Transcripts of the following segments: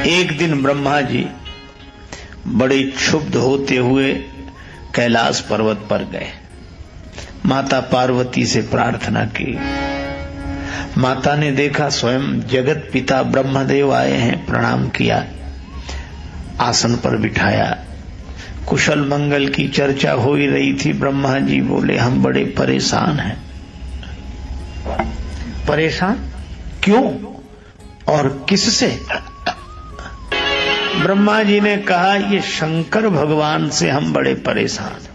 एक दिन ब्रह्मा जी बड़े क्षुब्ध होते हुए कैलाश पर्वत पर गए। माता पार्वती से प्रार्थना की। माता ने देखा स्वयं जगत पिता ब्रह्मदेव आए हैं, प्रणाम किया, आसन पर बिठाया। कुशल मंगल की चर्चा हो ही रही थी। ब्रह्मा जी बोले, हम बड़े परेशान हैं। परेशान क्यों और किससे? ब्रह्मा जी ने कहा, ये शंकर भगवान से हम बड़े परेशान।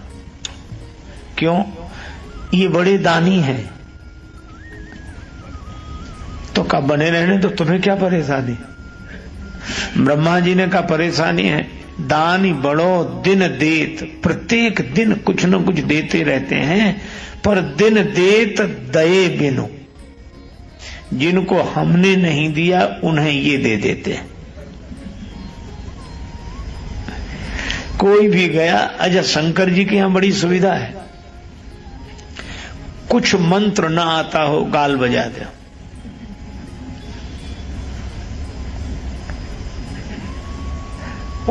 क्यों? ये बड़े दानी हैं। तो कहा बने रहने तो तुम्हें क्या परेशानी? ब्रह्मा जी ने कहा परेशानी है, दानी बड़ो दिन देत, प्रत्येक दिन कुछ न कुछ देते रहते हैं, पर दिन देत दये बिनु, जिनको हमने नहीं दिया उन्हें ये दे देते हैं। कोई भी गया, अच्छा शंकर जी के यहां बड़ी सुविधा है, कुछ मंत्र ना आता हो गाल बजा दे,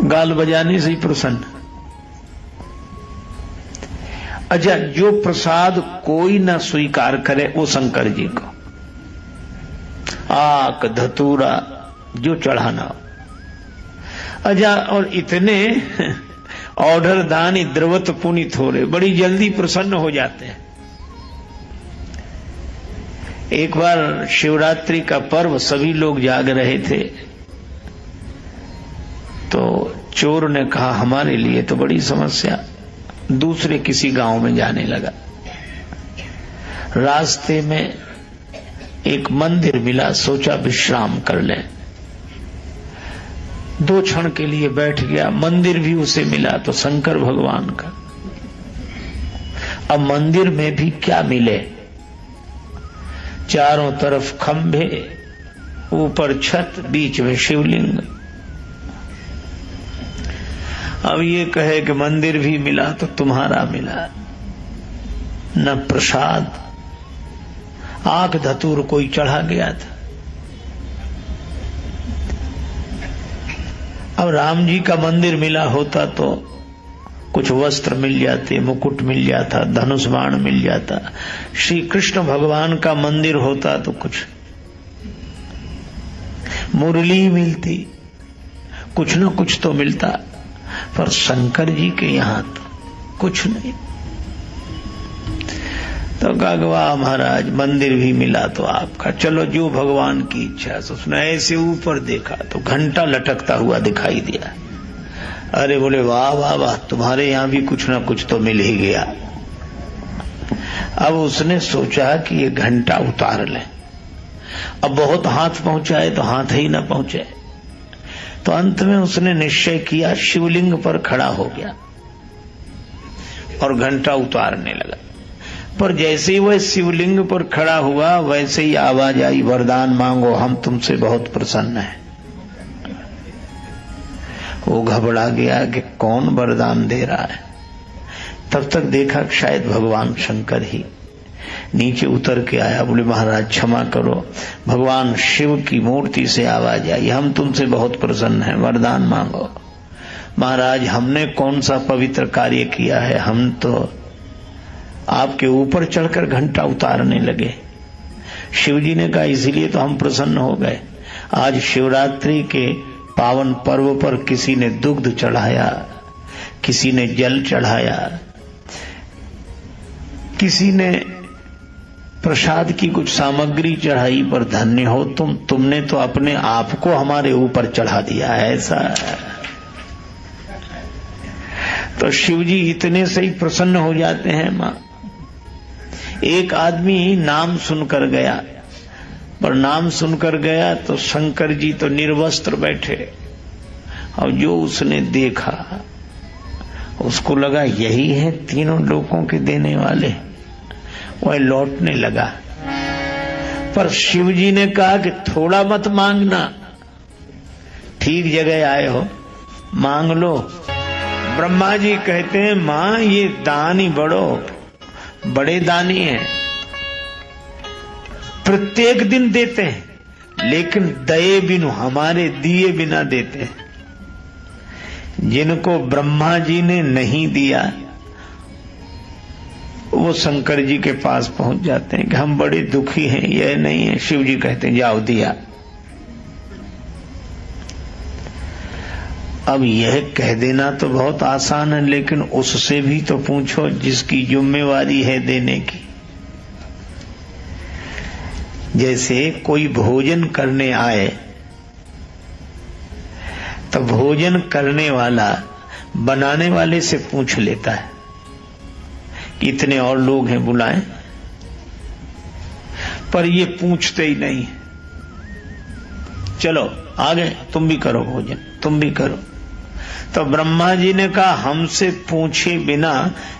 गाल बजाने से ही प्रसन्न। अच्छा, जो प्रसाद कोई ना स्वीकार करे वो शंकर जी को, आक धतूरा जो चढ़ाना हो। अच्छा, और इतने ऑर्डर दानी द्रवत पुनित हो रहे, बड़ी जल्दी प्रसन्न हो जाते हैं। एक बार शिवरात्रि का पर्व, सभी लोग जाग रहे थे, तो चोर ने कहा हमारे लिए तो बड़ी समस्या, दूसरे किसी गांव में जाने लगा। रास्ते में एक मंदिर मिला, सोचा विश्राम कर लें। 2 क्षण के लिए बैठ गया, मंदिर भी उसे मिला तो शंकर भगवान का। अब मंदिर में भी क्या मिले, चारों तरफ खंभे, ऊपर छत, बीच में शिवलिंग। अब ये कहे कि मंदिर भी मिला तो तुम्हारा मिला, न प्रसाद, आंख धतूर कोई चढ़ा गया था। अब राम जी का मंदिर मिला होता तो कुछ वस्त्र मिल जाते, मुकुट मिल जाता, धनुष बाण मिल जाता। श्री कृष्ण भगवान का मंदिर होता तो कुछ मुरली मिलती, कुछ न कुछ तो मिलता, पर शंकर जी के यहां तो कुछ नहीं। तो कहा वाह महाराज, मंदिर भी मिला तो आपका, चलो जो भगवान की इच्छा। तो उसने ऐसे ऊपर देखा तो घंटा लटकता हुआ दिखाई दिया। अरे बोले वाह वाह वाह, तुम्हारे यहां भी कुछ ना कुछ तो मिल ही गया। अब उसने सोचा कि ये घंटा उतार लें, अब बहुत हाथ पहुंचाए तो हाथ ही ना पहुंचे। तो अंत में उसने निश्चय किया, शिवलिंग पर खड़ा हो गया और घंटा उतारने लगा। पर जैसे ही वह शिवलिंग पर खड़ा हुआ, वैसे ही आवाज आई, वरदान मांगो, हम तुमसे बहुत प्रसन्न हैं। वो घबरा गया कि कौन वरदान दे रहा है। तब तक देखा शायद भगवान शंकर ही। नीचे उतर के आया, बोले महाराज क्षमा करो, भगवान शिव की मूर्ति से आवाज आई, हम तुमसे बहुत प्रसन्न हैं, वरदान मांगो। महाराज हमने कौन सा पवित्र कार्य किया है, हम तो आपके ऊपर चढ़कर घंटा उतारने लगे। शिवजी ने कहा इसीलिए तो हम प्रसन्न हो गए। आज शिवरात्रि के पावन पर्व पर किसी ने दुग्ध चढ़ाया, किसी ने जल चढ़ाया, किसी ने प्रसाद की कुछ सामग्री चढ़ाई, पर धन्य हो तुमने तो अपने आप को हमारे ऊपर चढ़ा दिया है। ऐसा तो शिवजी इतने से ही प्रसन्न हो जाते हैं। मां, एक आदमी नाम सुनकर गया, पर नाम सुनकर गया तो शंकर जी तो निर्वस्त्र बैठे, और जो उसने देखा उसको लगा यही है तीनों लोगों के देने वाले। वह लौटने लगा, पर शिवजी ने कहा कि थोड़ा मत मांगना, ठीक जगह आए हो, मांग लो। ब्रह्मा जी कहते हैं मां ये दानी बड़े दानी हैं, प्रत्येक दिन देते हैं, लेकिन दये बिनु, हमारे दिए बिना देते हैं। जिनको ब्रह्मा जी ने नहीं दिया वो शंकर जी के पास पहुंच जाते हैं कि हम बड़े दुखी हैं, यह नहीं है। शिव जी कहते हैं जाओ दिया। अब यह कह देना तो बहुत आसान है, लेकिन उससे भी तो पूछो जिसकी जिम्मेवारी है देने की। जैसे कोई भोजन करने आए तो भोजन करने वाला बनाने वाले से पूछ लेता है कि इतने और लोग हैं बुलाएं, पर ये पूछते ही नहीं। चलो आगे तुम भी करो भोजन, तुम भी करो। तो ब्रह्मा जी ने कहा हमसे पूछे बिना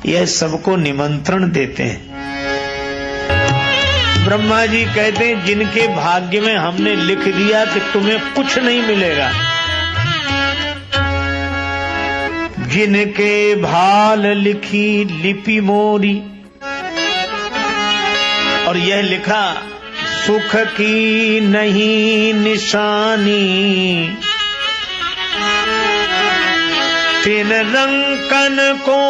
यह सबको निमंत्रण देते हैं। ब्रह्मा जी कहते हैं जिनके भाग्य में हमने लिख दिया कि तुम्हें कुछ नहीं मिलेगा, जिनके भाल लिखी लिपि मोरी, और यह लिखा सुख की नहीं निशानी, तिन रंकन को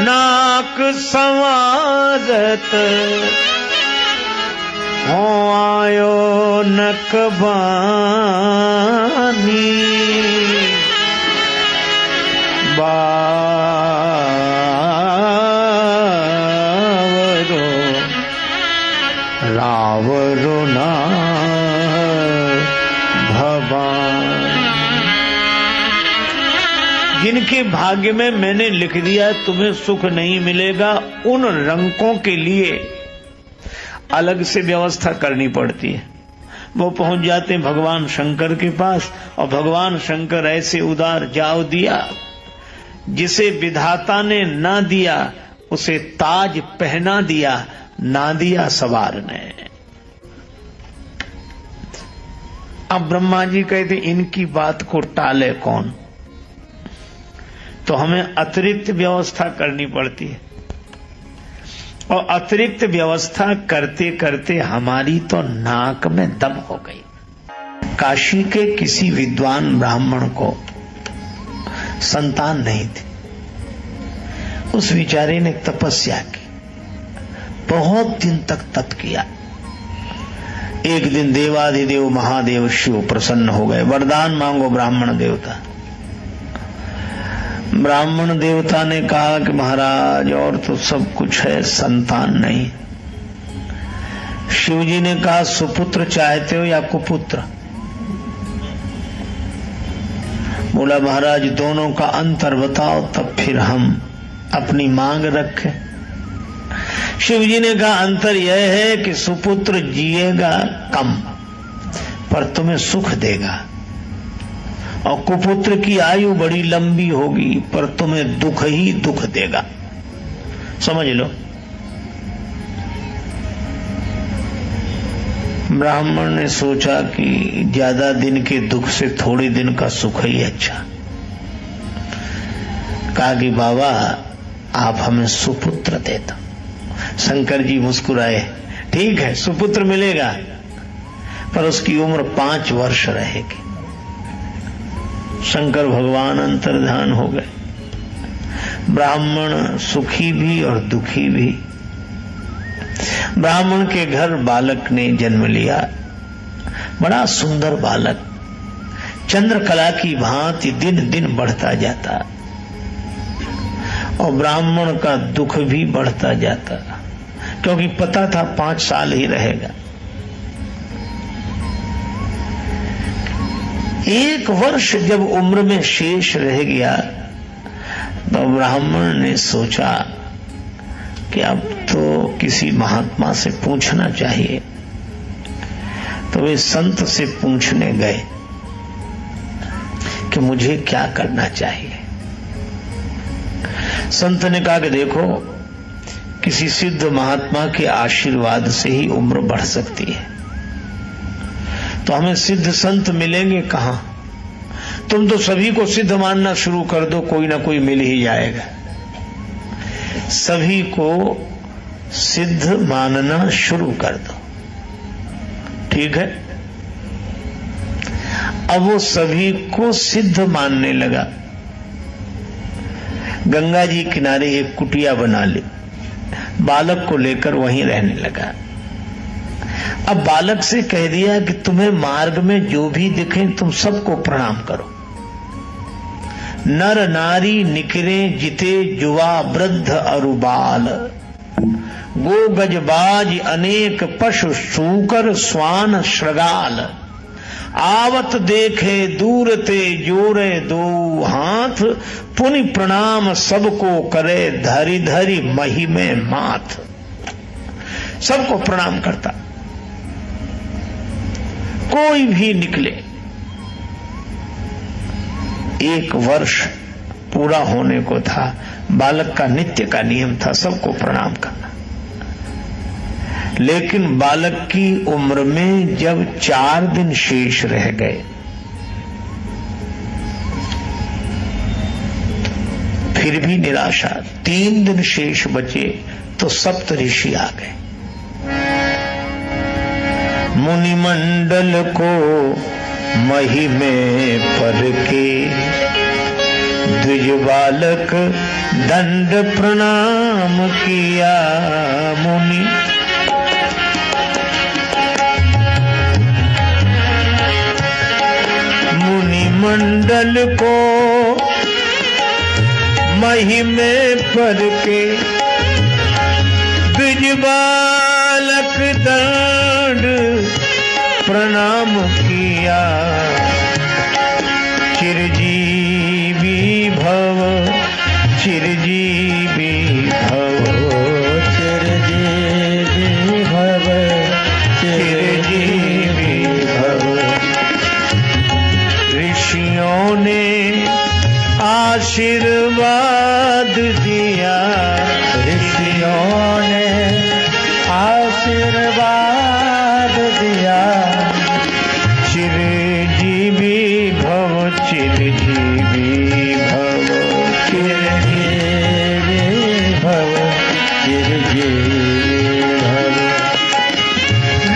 नाक संवारत, हो आयो नकबानी, बावरो रावरो ना भवान। जिनके भाग्य में मैंने लिख दिया तुम्हें सुख नहीं मिलेगा, उन रंकों के लिए अलग से व्यवस्था करनी पड़ती है। वो पहुंच जाते हैं भगवान शंकर के पास, और भगवान शंकर ऐसे उदार, जाओ दिया। जिसे विधाता ने ना दिया उसे ताज पहना दिया, ना दिया सवार ने। अब ब्रह्मा जी कहते इनकी बात को टाले कौन, तो हमें अतिरिक्त व्यवस्था करनी पड़ती है। और अतिरिक्त व्यवस्था करते करते हमारी तो नाक में दम हो गई। काशी के किसी विद्वान ब्राह्मण को संतान नहीं थी। उस विचारे ने तपस्या की, बहुत दिन तक तप किया। एक दिन देवाधिदेव महादेव शिव प्रसन्न हो गए। वरदान मांगो ब्राह्मण देवता। ब्राह्मण देवता ने कहा कि महाराज और तो सब कुछ है, संतान नहीं। शिव जी ने कहा सुपुत्र चाहते हो या कुपुत्र? बोला महाराज दोनों का अंतर बताओ, तब फिर हम अपनी मांग रखें। शिव जी ने कहा अंतर यह है कि सुपुत्र जिएगा कम पर तुम्हें सुख देगा, और कुपुत्र की आयु बड़ी लंबी होगी पर तुम्हें दुख ही दुख देगा। समझ लो। ब्राह्मण ने सोचा कि ज्यादा दिन के दुख से थोड़े दिन का सुख ही अच्छा। कहा कि बाबा आप हमें सुपुत्र दे दो। शंकर जी मुस्कुराए, ठीक है सुपुत्र मिलेगा, पर उसकी उम्र 5 वर्ष रहेगी। शंकर भगवान अंतर्धान हो गए। ब्राह्मण सुखी भी और दुखी भी। ब्राह्मण के घर बालक ने जन्म लिया, बड़ा सुंदर बालक, चंद्रकला की भांति दिन दिन बढ़ता जाता, और ब्राह्मण का दुख भी बढ़ता जाता, क्योंकि पता था 5 साल ही रहेगा। 1 वर्ष जब उम्र में शेष रह गया तो ब्राह्मण ने सोचा कि अब तो किसी महात्मा से पूछना चाहिए। तो वे संत से पूछने गए कि मुझे क्या करना चाहिए। संत ने कहा कि देखो किसी सिद्ध महात्मा के आशीर्वाद से ही उम्र बढ़ सकती है, तो हमें सिद्ध संत मिलेंगे कहां? तुम तो सभी को सिद्ध मानना शुरू कर दो, कोई ना कोई मिल ही जाएगा। सभी को सिद्ध मानना शुरू कर दो। ठीक है। अब वो सभी को सिद्ध मानने लगा। गंगा जी किनारे एक कुटिया बना ली, बालक को लेकर वहीं रहने लगा। अब बालक से कह दिया कि तुम्हें मार्ग में जो भी दिखे तुम सबको प्रणाम करो। नर नारी निकरे जिते जुवा वृद्ध अरुबाल, गो गजबाज अनेक पशु सूकर स्वान श्रगाल, आवत देखे दूर ते जोरे दो हाथ, पुनि प्रणाम सबको करे धरी धरी मही में माथ। सबको प्रणाम करता। कोई भी निकले, 1 वर्ष पूरा होने को था। बालक का नित्य का नियम था सबको प्रणाम करना। लेकिन बालक की उम्र में जब 4 दिन शेष रह गए, फिर भी निराशा। 3 दिन शेष बचे तो सप्त ऋषि आ गए। मुनि मंडल को मही में परके, द्विज बालक दंड प्रणाम किया मुनि। मुनि मंडल को मही में परके, द्विज बालक दंड प्रणाम किया। चिरजीवी भव, चिरजीवी भव, चिरजीवी भव, चिरजीवी भव। ऋषियों ने आशीर्वाद दिया, ऋषियों ने आशीर्वाद दिया। चिरजीवी भव, चिरजीवी भव, चिरजीवी भव, चिरजीवी भव।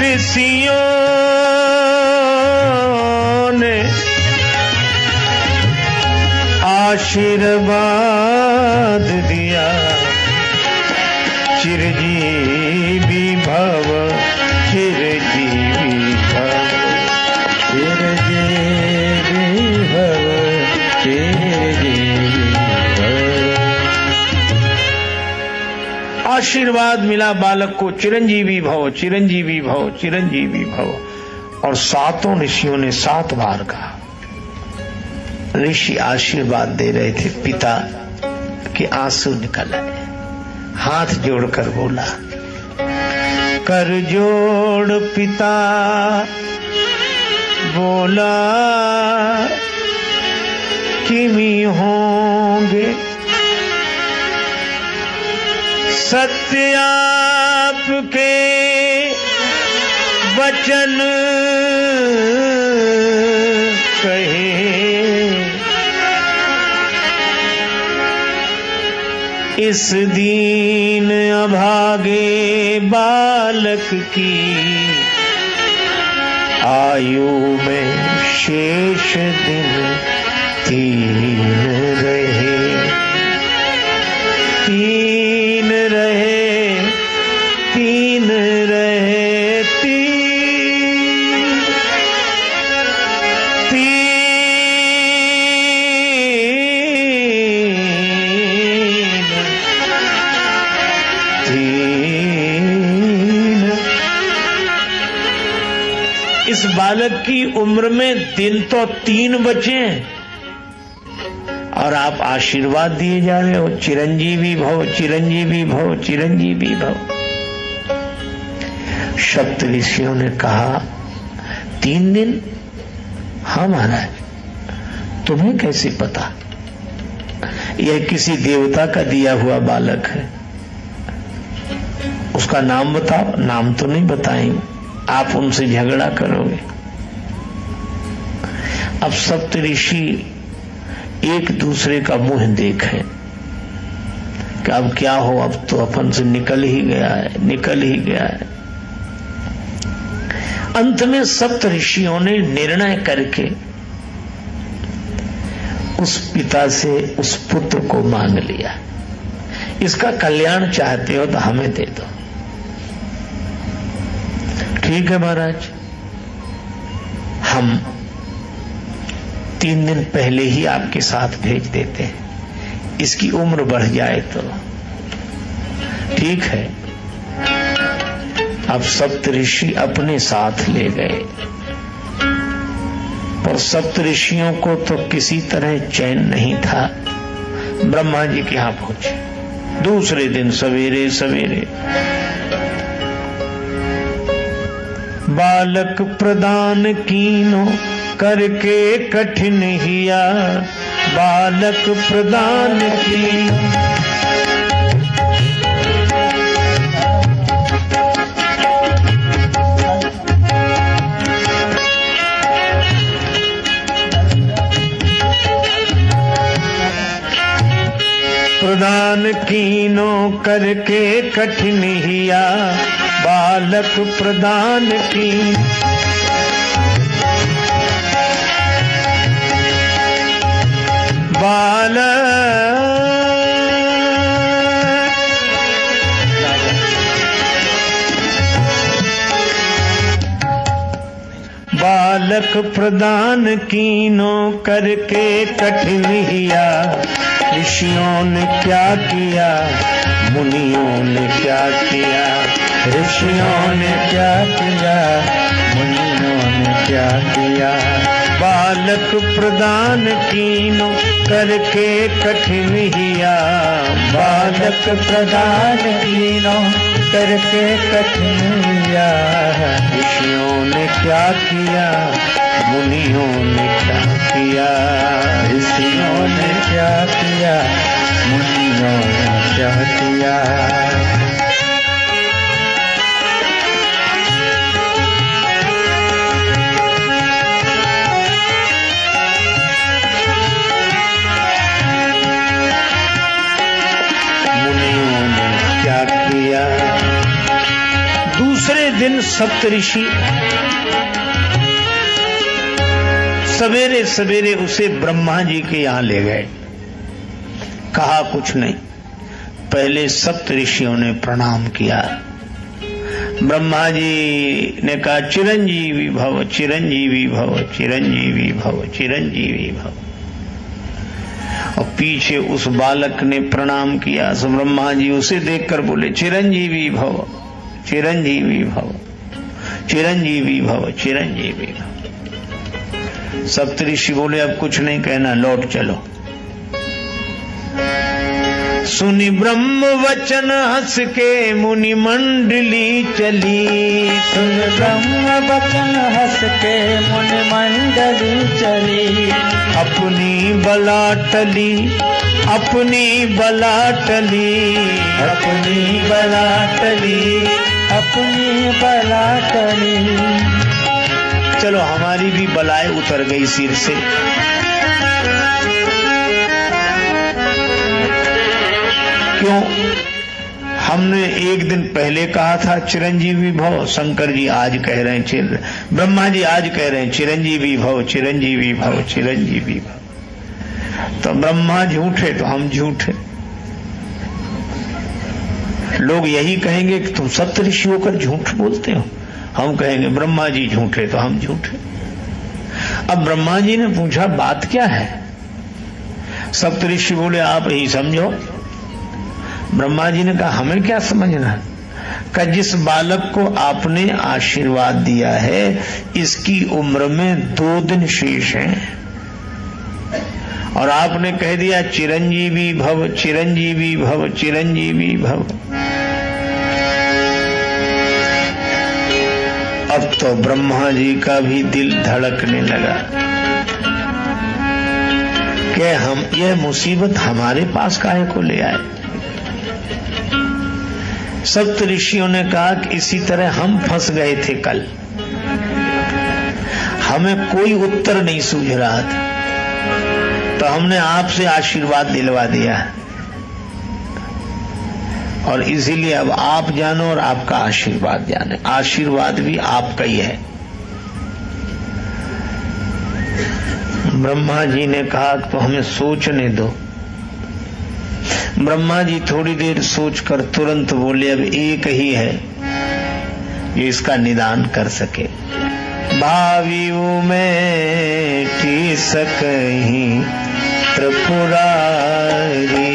ऋषियों ने आशीर्वाद दिया। चिरजीवी भव, चिरजीवी भव, चिरजीवी भव, चिरजीवी भव। आशीर्वाद मिला बालक को, चिरंजीवी भव, चिरंजीवी भव, चिरंजीवी भव। और 7 ऋषियों ने 7 बार कहा। ऋषि आशीर्वाद दे रहे थे, पिता के आंसू निकल आए। हाथ जोड़कर बोला, कर जोड़ पिता बोला, किमी होंगे सत्य आपके वचन कहे। इस दीन अभागे बालक की आयु में शेष दिन 3 रहे, 3 रहे, 3 रहे, 3। इस बालक की उम्र में दिन तो 3 बचे और आप आशीर्वाद दिए जा रहे हो, चिरंजीवी भव, चिरंजीवी भव, चिरंजीवी भव। सप्त ऋषियों ने कहा 3 दिन? हाँ महाराज, तुम्हें कैसे पता? यह किसी देवता का दिया हुआ बालक है, उसका नाम बताओ। नाम तो नहीं बताएंगे, आप उनसे झगड़ा करोगे। अब सप्त ऋषि एक दूसरे का मुंह देखें कि अब क्या हो, अब तो अपन से निकल ही गया है, निकल ही गया है। अंत में सप्त ऋषियों ने निर्णय करके उस पिता से उस पुत्र को मांग लिया, इसका कल्याण चाहते हो तो हमें दे दो। ठीक है महाराज, हम 3 दिन पहले ही आपके साथ भेज देते हैं, इसकी उम्र बढ़ जाए तो ठीक है। अब सप्तऋषि अपने साथ ले गए, पर सप्तऋषियों को तो किसी तरह चैन नहीं था। ब्रह्मा जी के यहां पहुंचे दूसरे दिन सवेरे सवेरे। बालक प्रदान कीनो करके कठिन हिया, बालक प्रदान कीनो। प्रदान कीनो करके कठिन हिया, बालक प्रदान की। बालक प्रदान कीनो करके कठिन हिया, ऋषियों ने क्या किया, मुनियों ने क्या किया, ऋषियों ने क्या किया, मुनियों ने क्या किया। बालक प्रदान कीनो करके कठिन हिया, बालक प्रदान कीनो करके कठिन हिया। ऋषियों ने क्या किया, मुनियों ने क्या किया, ऋषियों ने क्या किया, मुनियों ने क्या किया। मुनियों ने क्या किया। दूसरे दिन सप्तऋषि सवेरे सवेरे उसे ब्रह्मा जी के यहां ले गए। कहा कुछ नहीं, पहले सप्त ऋषियों ने प्रणाम किया। ब्रह्मा जी ने कहा चिरंजीवी भव, चिरंजीवी भव, चिरंजीवी भव, चिरंजीवी भव। और पीछे उस बालक ने प्रणाम किया, सो ब्रह्मा जी उसे देखकर बोले चिरंजीवी भव, चिरंजीवी भव, चिरंजीवी भव, चिरंजीवी भव। सप्तऋषि बोले अब कुछ नहीं कहना, लौट चलो। सुनी ब्रह्म वचन हंस के मुनि मंडली चली, सुन ब्रह्म वचन हंस के मुनि मंडली चली। अपनी बला टली, अपनी बला टली, अपनी बला टली, अपनी बला टली। चलो हमारी भी बलाएं उतर गई सिर से। क्यों? हमने एक दिन पहले कहा था चिरंजीवी भव, शंकर जी आज कह रहे हैं, ब्रह्मा जी आज कह रहे हैं चिरंजीवी भव, चिरंजीवी भव, चिरंजीवी भव। तो ब्रह्मा झूठे तो हम झूठे। लोग यही कहेंगे कि तुम सप्तऋषि होकर झूठ बोलते हो। हम कहेंगे ब्रह्मा जी झूठे तो हम झूठे। अब ब्रह्मा जी ने पूछा बात क्या है? सप्तऋषि बोले आप ही समझो। ब्रह्मा जी ने कहा हमें क्या समझना? कि जिस बालक को आपने आशीर्वाद दिया है इसकी उम्र में 2 दिन शेष हैं, और आपने कह दिया चिरंजीवी भव, चिरंजीवी भव, चिरंजीवी भव। अब तो ब्रह्मा जी का भी दिल धड़कने लगा कि हम यह मुसीबत हमारे पास काहे को ले आए। सप्त ऋषियों ने कहा कि इसी तरह हम फंस गए थे कल, हमें कोई उत्तर नहीं सूझ रहा था, तो हमने आपसे आशीर्वाद दिलवा दिया, और इसीलिए अब आप जानो और आपका आशीर्वाद जाने। आशीर्वाद भी आपका ही है, ब्रह्मा जी ने कहा तो हमें सोचने दो। ब्रह्मा जी थोड़ी देर सोचकर तुरंत बोले अब एक ही है जो इसका निदान कर सके। भावियु में की सकही त्रिपुरारी,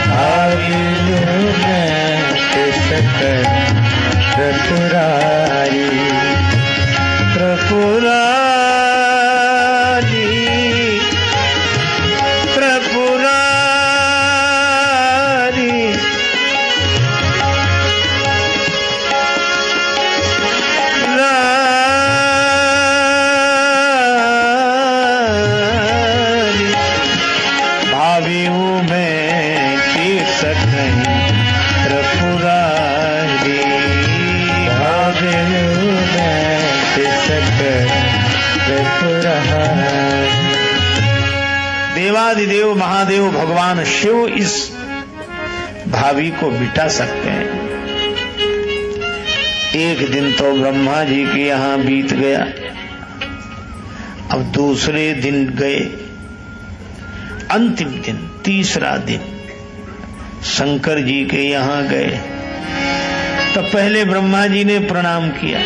भावियु में की सकही त्रिपुरारी, त्रिपुरारी त्रिपुरारी भावियों में की सकही त्रिपुरारी, भावियु में की सकही त्रिपुरारी। देवादिदेव महादेव भगवान शिव इस भावी को बिटा सकते हैं। एक दिन तो ब्रह्मा जी के यहां बीत गया। अब दूसरे दिन गए, अंतिम दिन तीसरा दिन शंकर जी के यहां गए। तो पहले ब्रह्मा जी ने प्रणाम किया,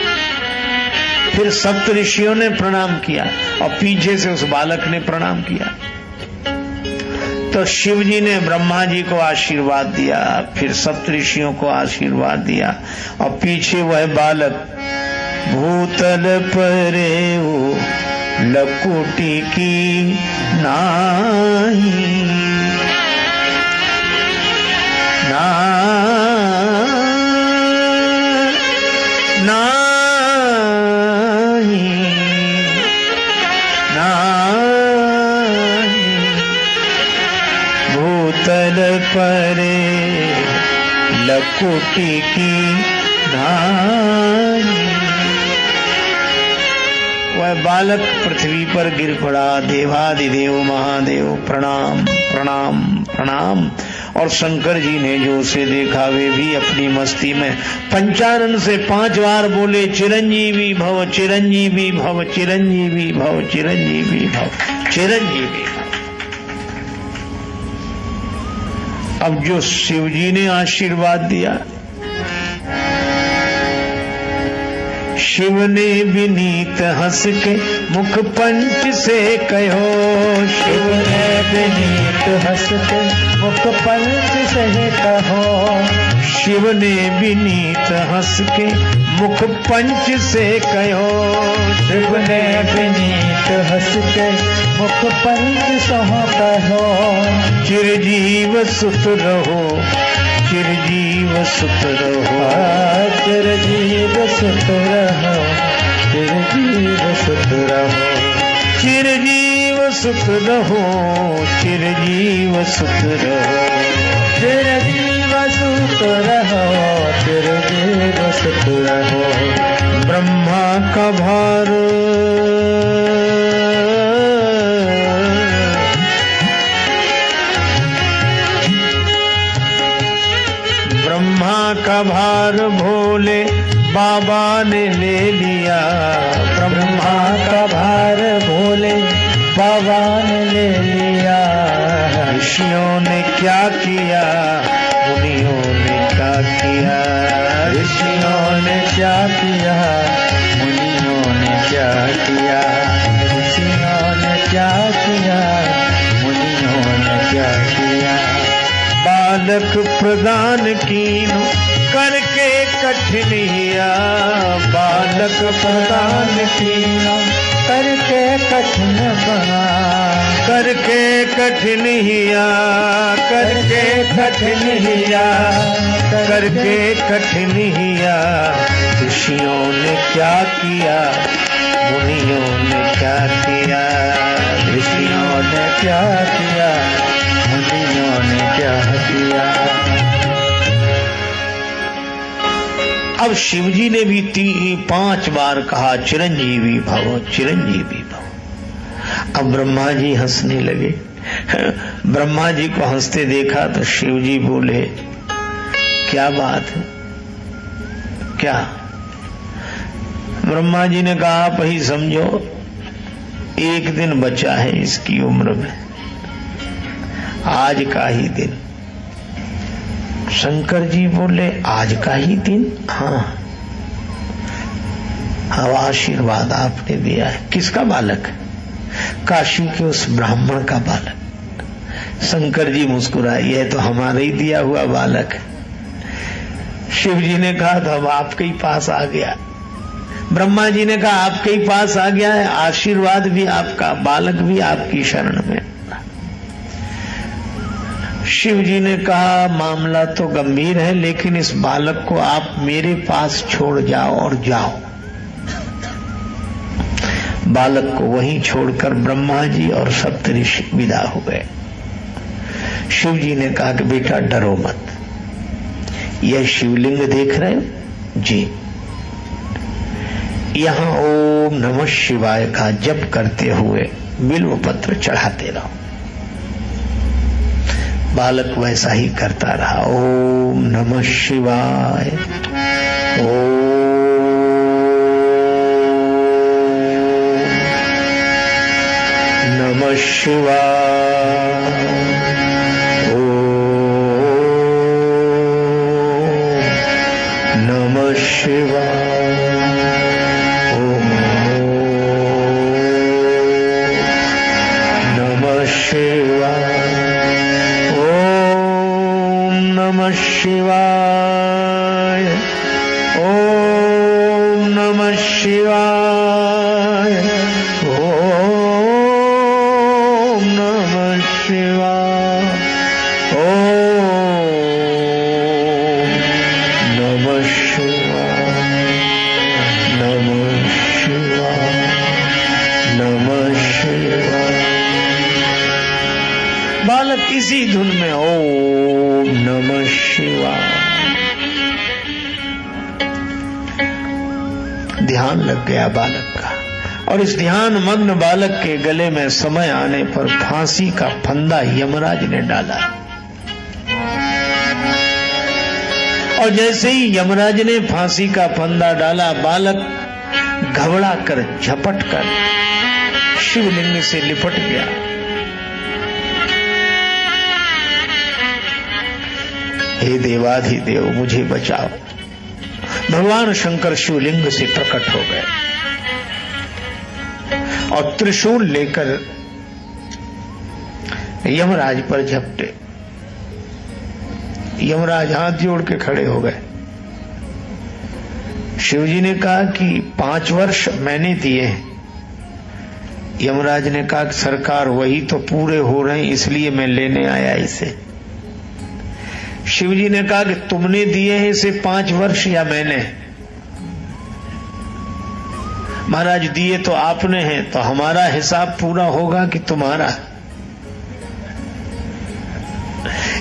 फिर सप्त ऋषियों ने प्रणाम किया और पीछे से उस बालक ने प्रणाम किया। तो शिव जी ने ब्रह्मा जी को आशीर्वाद दिया, फिर सप्त ऋषियों को आशीर्वाद दिया और पीछे वह बालक भूतल परे वो लकुटी की नाही भूतल परे लकुटी की नाही। वह बालक पृथ्वी पर गिर पड़ा। देवादिदेव महादेव प्रणाम प्रणाम प्रणाम। और शंकर जी ने जो उसे देखा वे भी अपनी मस्ती में पंचानन से 5 बार बोले चिरंजीवी भव चिरंजीवी भव चिरंजीवी भव चिरंजीवी भव चिरंजीवी भव। अब जो शिव जी ने आशीर्वाद दिया, शिव ने विनीत हंस के मुख पंच से कहो, शिव ने विनीत हंस के मुख पंच से कहो, शिव ने विनीत हंस के मुख पंच से कहो, शिव ने विनीत हंस के मुख पंच से कहो। चिरजीव सुत रहो चिरजीव सुत रहो, चिरजीव सुत रहो, चिरजीव सुत रहो, चिरजीव सुत रहो, चिरजीव सुत रहो, चिरजीव सुत रहो, चिरजीव सुत रहो। ब्रह्मा का भार ब्रह्मा का भार भोले बाबा ने ले लिया, ब्रह्मा का भार भोले बाबा ने ले लिया। ऋषियों ने क्या किया मुनियों ने क्या किया, ऋषियों ने क्या किया मुनियों ने क्या किया, ऋषियों ने क्या किया मुनियों ने क्या किया। बालक प्रदान कीनो करके कठिनिया, बालक प्रदान कीनो करके कठिन बना, करके कठिनिया, करके कठिनिया, करके कठिनिया। ऋषियों ने क्या किया मुनियों ने क्या किया, ऋषियों ने क्या किया मुनियों ने क्या किया। अब शिवजी ने भी 5 बार कहा चिरंजीवी भव चिरंजीवी भव। अब ब्रह्मा जी हंसने लगे। ब्रह्मा जी को हंसते देखा तो शिवजी बोले क्या बात है क्या। ब्रह्मा जी ने कहा आप ही समझो, एक दिन बचा है इसकी उम्र में, आज का ही दिन। शंकर जी बोले आज का ही दिन? हाँ, अब आशीर्वाद आपने दिया है। किसका बालक? काशी के उस ब्राह्मण का बालक। शंकर जी मुस्कुराए, यह तो हमारा ही दिया हुआ बालक। शिव जी ने कहा तो अब आपके ही पास आ गया। ब्रह्मा जी ने कहा आपके ही पास आ गया है, आशीर्वाद भी आपका, बालक भी आपकी शरण में। शिव जी ने कहा मामला तो गंभीर है, लेकिन इस बालक को आप मेरे पास छोड़ जाओ और जाओ। बालक को वहीं छोड़कर ब्रह्मा जी और सप्तऋषि विदा हो गए। शिव जी ने कहा कि बेटा डरो मत, यह शिवलिंग देख रहे हो जी, यहां ओम नमः शिवाय का जप करते हुए बिल्व पत्र चढ़ाते रहो। बालक वैसा ही करता रहा। ओम नमः शिवाय, ओम नमः शिवाय, ओम नमः शिवाय, ओम नमः शिवाय, नमः शिवाय, ओम नमः शिवाय, ओम नमः शिवाय, ओम नमः शिवाय, नमः शिवाय, नमः शिवाय। बालक इसी धुन में ओम नमः शिवाय। ध्यान लग गया बालक का, और इस ध्यान मग्न बालक के गले में समय आने पर फांसी का फंदा यमराज ने डाला। और जैसे ही यमराज ने फांसी का फंदा डाला, बालक घबरा कर झपट कर शिवलिंग से लिपट गया। हे देवाधिदेव मुझे बचाओ। भगवान शंकर शिवलिंग से प्रकट हो गए और त्रिशूल लेकर यमराज पर झपटे। यमराज हाथ जोड़ के खड़े हो गए। शिवजी ने कहा कि 5 वर्ष मैंने दिए। यमराज ने कहा कि सरकार वही तो पूरे हो रहे हैं, इसलिए मैं लेने आया इसे। शिवजी ने कहा कि तुमने दिए हैं इसे 5 वर्ष या मैंने? महाराज दिए तो आपने हैं, तो हमारा हिसाब पूरा होगा कि तुम्हारा?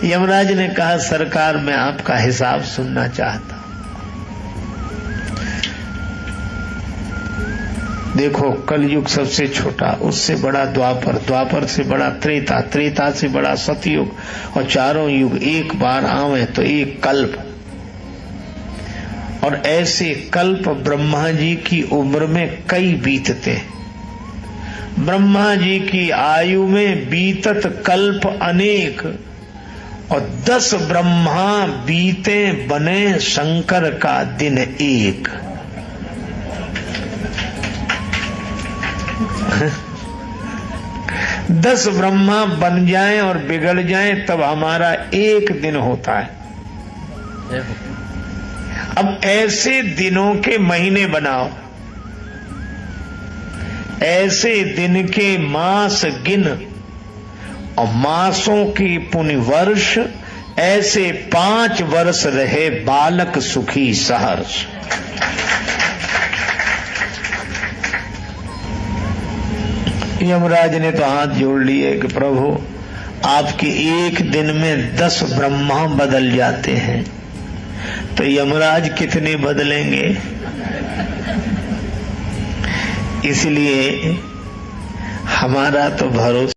यमराज ने कहा सरकार मैं आपका हिसाब सुनना चाहता हूं। देखो कलयुग सबसे छोटा, उससे बड़ा द्वापर, द्वापर से बड़ा त्रेता, त्रेता से बड़ा सतयुग, और चारों युग एक बार आवे तो एक कल्प। और ऐसे कल्प ब्रह्मा जी की उम्र में कई बीतते। ब्रह्मा जी की आयु में बीतत कल्प अनेक, और 10 ब्रह्मा बीते बने शंकर का दिन एक। 10 ब्रह्मा बन जाएं और बिगड़ जाएं तब हमारा एक दिन होता है। अब ऐसे दिनों के महीने बनाओ, ऐसे दिन के मास गिन, और मासों की पुण्य वर्ष, ऐसे 5 वर्ष रहे बालक सुखी सहर्ष। यमराज ने तो हाथ जोड़ लिए कि प्रभु आपके एक दिन में 10 ब्रह्मा बदल जाते हैं, तो यमराज कितने बदलेंगे? इसलिए हमारा तो भरोसा